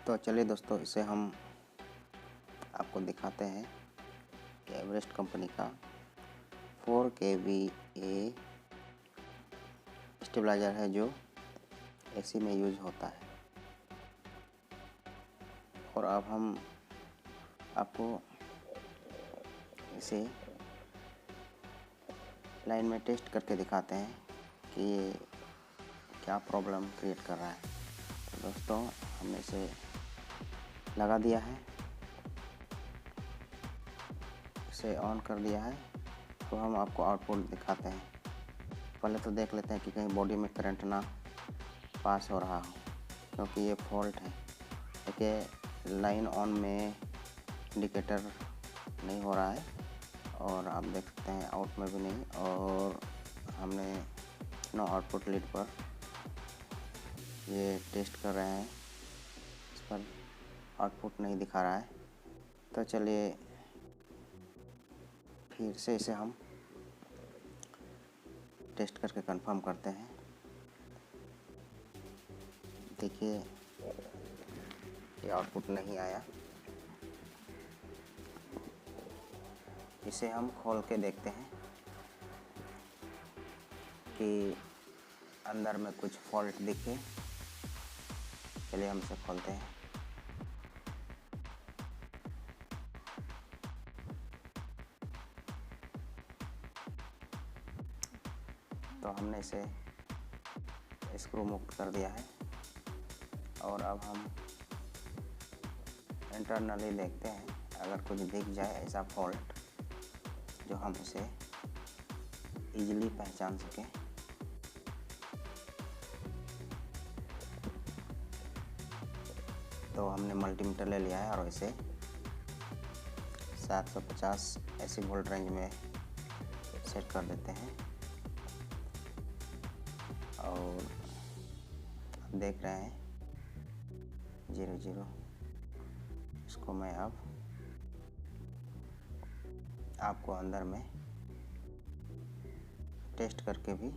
तो चलिए दोस्तों, इसे हम आपको दिखाते हैं कि एवरेस्ट कंपनी का 4 kVA स्टेबलाइज़र है जो एसी में यूज होता है। और अब हम आपको इसे लाइन में टेस्ट करके दिखाते हैं कि ये क्या प्रॉब्लम क्रिएट कर रहा है। तो दोस्तों, हमने इसे लगा दिया है, इसे ऑन कर दिया है। तो हम आपको आउटपुट दिखाते हैं। पहले तो देख लेते हैं कि कहीं बॉडी में करंट ना पास हो रहा हो, क्योंकि ये फॉल्ट है। देखिए, लाइन ऑन में इंडिकेटर नहीं हो रहा है और आप देख सकते हैं आउट में भी नहीं। और हमने नो आउटपुट लीड पर ये टेस्ट कर रहे हैं, इस पर आउटपुट नहीं दिखा रहा है। तो चलिए फिर से इसे हम टेस्ट करके कंफर्म करते हैं। देखिए, ये आउटपुट नहीं आया। इसे हम खोल के देखते हैं कि अंदर में कुछ फॉल्ट दिखे। चलिए हम इसे खोलते हैं। तो हमने इसे स्क्रू मुक्त कर दिया है और अब हम इंटरनली देखते हैं, अगर कुछ दिख जाए ऐसा फॉल्ट जो हम इसे ईजिली पहचान सकें। तो हमने मल्टीमीटर ले लिया है और इसे 750 ऐसी वोल्ट रेंज में सेट कर देते हैं। और देख रहे हैं 0 इसको मैं अब आपको अंदर में टेस्ट करके भी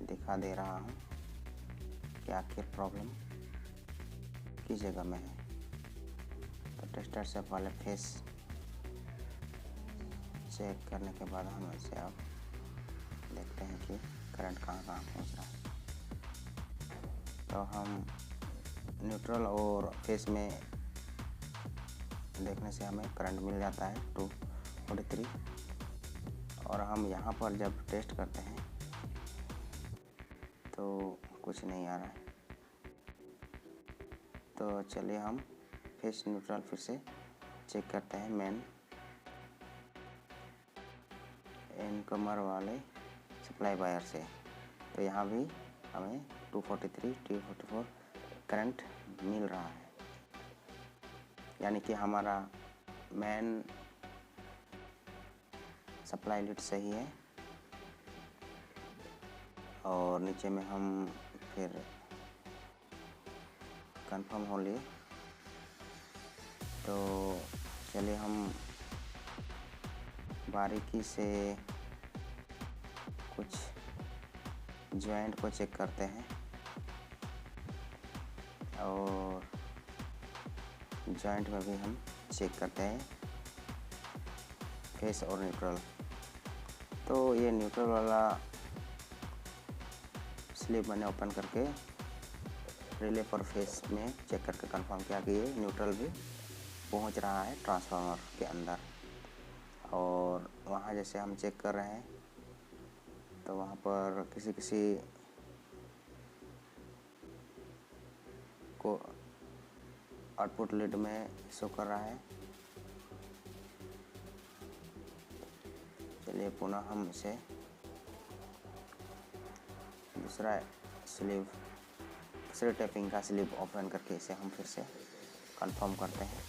दिखा दे रहा हूँ कि आखिर प्रॉब्लम किस जगह में है। तो टेस्टर से पहले फेस चेक करने के बाद हम इसे अब देखते हैं कि करंट कहाँ पहुँच रहा है। तो हम न्यूट्रल और फेस में देखने से हमें करंट मिल जाता है 243। और हम यहाँ पर जब टेस्ट करते हैं तो कुछ नहीं आ रहा है। तो चलिए हम फेस न्यूट्रल फिर से चेक करते हैं मेन इनकमर वाले सप्लाई वायर से। तो यहाँ भी हमें 243 244 करंट मिल रहा है, यानी कि हमारा मेन सप्लाई लीड सही है। और नीचे में हम फिर कंफर्म हो लिए। तो चलिए हम बारीकी से कुछ जॉइंट को चेक करते हैं। और जॉइंट में भी हम चेक करते हैं फेस और न्यूट्रल। तो ये न्यूट्रल वाला स्लिप मैंने ओपन करके रिले पर फेस में चेक करके कंफर्म किया कि ये न्यूट्रल भी पहुंच रहा है ट्रांसफार्मर के अंदर। और वहाँ जैसे हम चेक कर रहे हैं तो वहाँ पर किसी को आउटपुट लीड में शो कर रहा है। चलिए पुनः हम इसे दूसरे टैपिंग का स्लीव ओपन करके इसे हम फिर से कंफर्म करते हैं।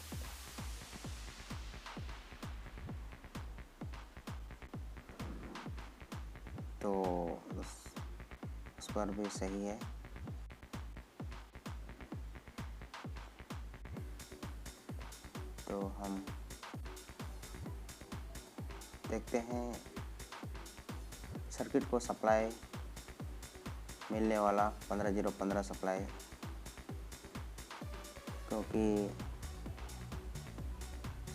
तो उस पर भी सही है। तो हम देखते हैं सर्किट को सप्लाई मिलने वाला 15015 सप्लाई क्योंकि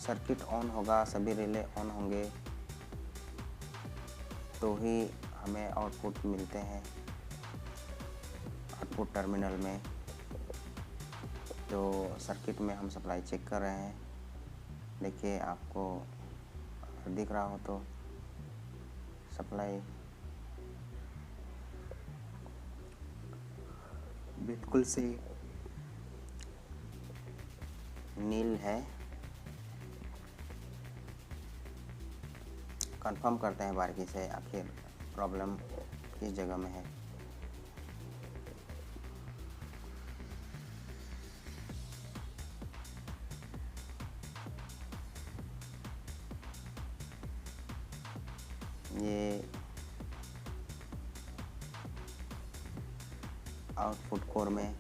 सर्किट ऑन होगा, सभी रिले ऑन होंगे तो ही हमें आउटपुट मिलते हैं आउटपुट टर्मिनल में। जो सर्किट में हम सप्लाई चेक कर रहे हैं, देखिए आपको दिख रहा हो तो सप्लाई बिल्कुल से नील है। कंफर्म करते हैं बारीकी से आखिर प्रॉब्लम किस जगह में है। ये आउटपुट कोर में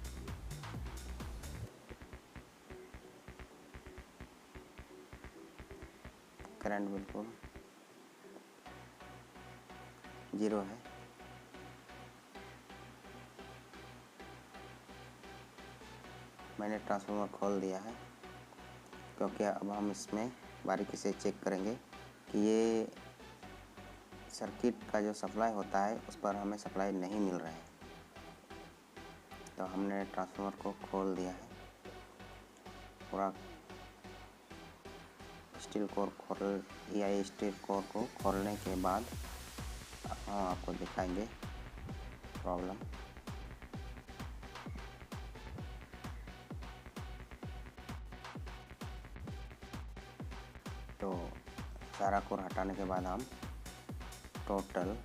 करंट बिल्कुल 0 है। मैंने ट्रांसफार्मर खोल दिया है क्योंकि अब हम इसमें बारीकी से चेक करेंगे कि ये सर्किट का जो सप्लाई होता है उस पर हमें सप्लाई नहीं मिल रहा है। तो हमने ट्रांसफार्मर को खोल दिया है, पूरा स्टील कोर खोल या स्टील कोर को खोलने के बाद हम आपको दिखाएंगे प्रॉब्लम। तो सारा कोर हटाने के बाद हम टोटल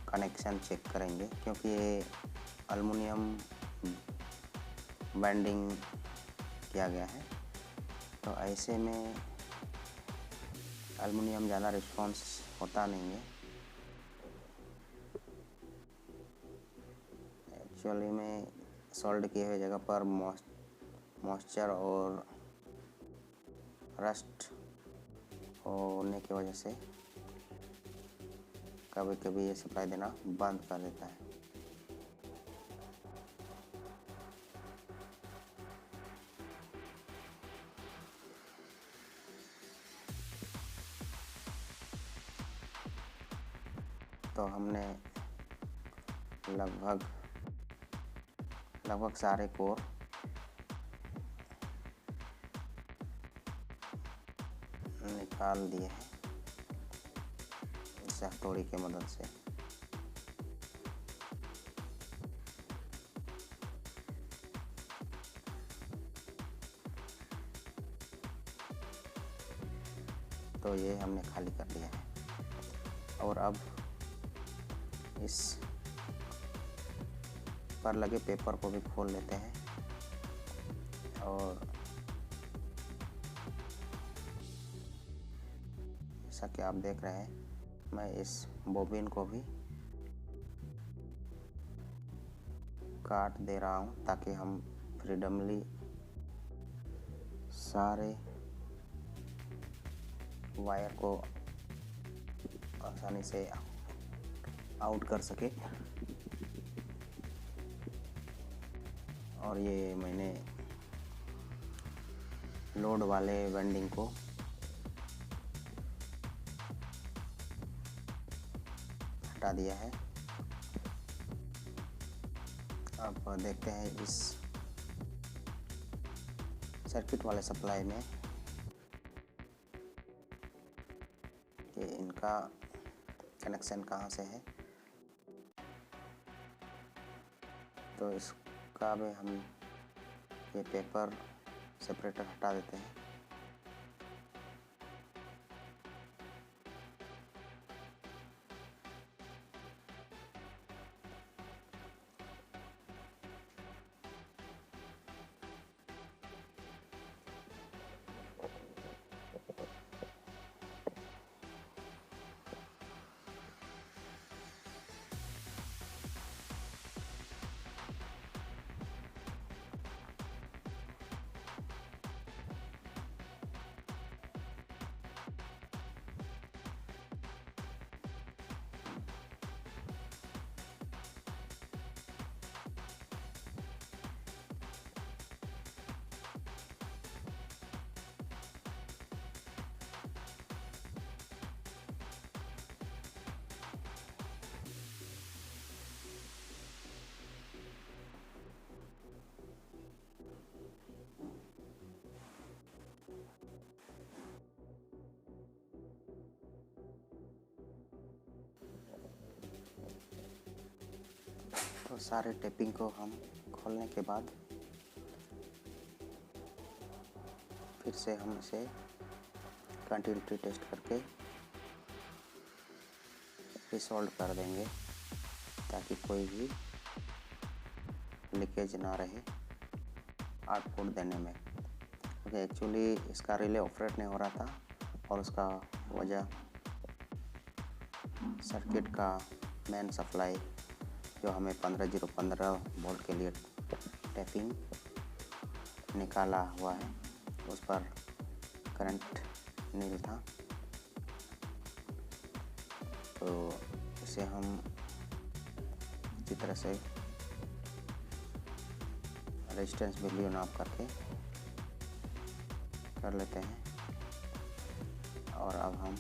कनेक्शन चेक करेंगे, क्योंकि ये एल्युमिनियम बेंडिंग किया गया है तो ऐसे में एल्युमिनियम ज़्यादा रिस्पॉन्स होता नहीं है। एक्चुअली में सोल्ड किए हुए जगह पर मॉइस्चर और रस्ट होने की वजह से कभी कभी ये सप्लाई देना बंद कर देता है। तो हमने लगभग सारे कोर निकाल दिए हैं इस हथौड़ी की मदद से। तो ये हमने खाली कर दिया है और अब इस पर लगे पेपर को भी खोल लेते हैं और जैसा कि आप देख रहे हैं मैं इस बोबिन को भी काट दे रहा हूं ताकि हम फ्रीडमली सारे वायर को आसानी से आउट कर सके। और ये मैंने लोड वाले वेंडिंग को हटा दिया है। अब देखते हैं इस सर्किट वाले सप्लाई में कि इनका कनेक्शन कहाँ से है। तो इसका भी हम ये पेपर सेपरेटर हटा देते हैं। सारे टेपिंग को हम खोलने के बाद फिर से हम इसे कंटिन्यूटी टेस्ट करके रिसोल्व कर देंगे ताकि कोई भी लीकेज ना रहे आउटपुट देने में। क्योंकि एक्चुअली इसका रिले ऑपरेट नहीं हो रहा था और उसका वजह सर्किट का मेन सप्लाई जो हमें 15015 वोल्ट के लिए टैपिंग निकाला हुआ है उस पर करंट नील था। तो इसे हम अच्छी तरह से रेजिस्टेंस वैल्यू नाप करके कर लेते हैं। और अब हम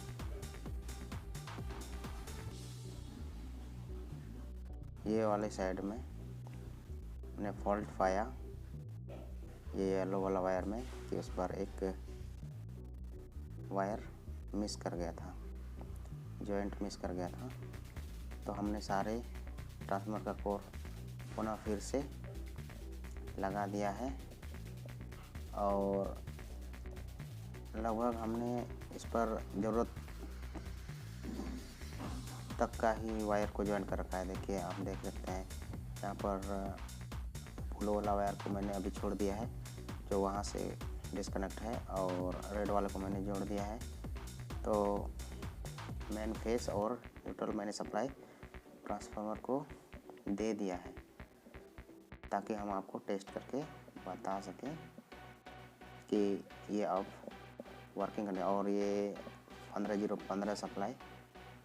ये वाले साइड में हमने फॉल्ट पाया ये येलो वाला वायर में कि उस पर एक वायर मिस कर गया था, जॉइंट मिस कर गया था। तो हमने सारे ट्रांसफार्मर का कोर पुनः फिर से लगा दिया है और लगभग हमने इस पर ज़रूरत तक का ही वायर को ज्वाइन कर रखा है। देखिए आप देख सकते हैं यहाँ पर ब्लू वाला वायर को मैंने अभी छोड़ दिया है जो वहाँ से डिस्कनेक्ट है और रेड वाले को मैंने जोड़ दिया है। तो मेन फेस और न्यूट्रल मैंने सप्लाई ट्रांसफार्मर को दे दिया है ताकि हम आपको टेस्ट करके बता सकें कि ये अब वर्किंग करने। और ये 15015 सप्लाई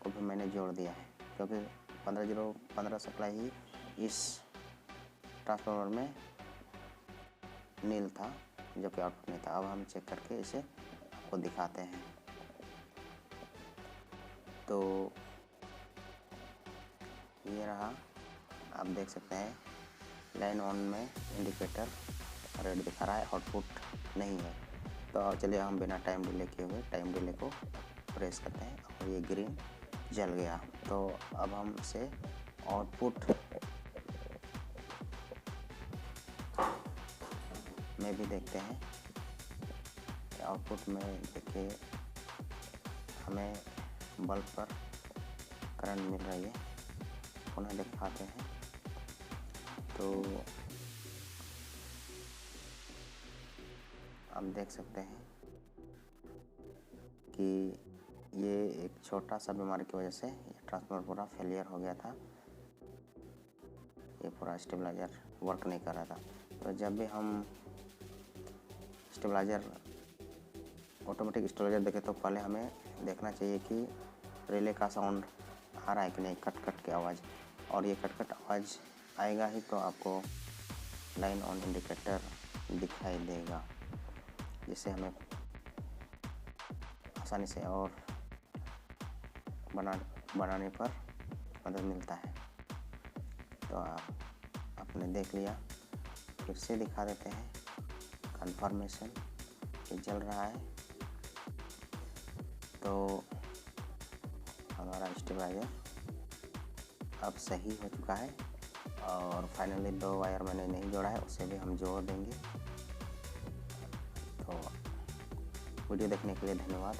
को भी मैंने जोड़ दिया है क्योंकि 15015 सप्लाई ही इस ट्रांसफार्मर में नील था जो कि आउटपुट नहीं था। अब हम चेक करके इसे आपको दिखाते हैं। तो ये रहा, आप देख सकते हैं लाइन ऑन में इंडिकेटर रेड दिखा रहा है, आउटपुट नहीं है। तो चलिए हम बिना टाइम डिले किए हुए टाइम डिले को प्रेस करते हैं और ये ग्रीन जल गया। तो अब हम इसे आउटपुट में भी देखते हैं। आउटपुट में देखिए हमें बल्ब पर करंट मिल रही है, पुनः दिखाते हैं। तो आप देख सकते हैं कि ये एक छोटा सा बीमारी की वजह से ये ट्रांसफार्मर पूरा फेलियर हो गया था, ये पूरा स्टेबलाइजर वर्क नहीं कर रहा था। तो जब भी हम स्टेबलाइजर ऑटोमेटिक स्टेबलाइजर देखें तो पहले हमें देखना चाहिए कि रिले का साउंड आ रहा है कि नहीं, कट कट की आवाज़। और ये कट कट आवाज़ आएगा ही तो आपको लाइन ऑन इंडिकेटर दिखाई देगा, जिससे हमें आसानी से और बनाने पर मदद मिलता है। तो आपने देख लिया, फिर से दिखा देते हैं कंफर्मेशन ये चल रहा है। तो हमारा स्टेबलाइजर अब सही हो चुका है और फाइनली 2 वायर मैंने नहीं जोड़ा है, उसे भी हम जोड़ देंगे। तो वीडियो देखने के लिए धन्यवाद।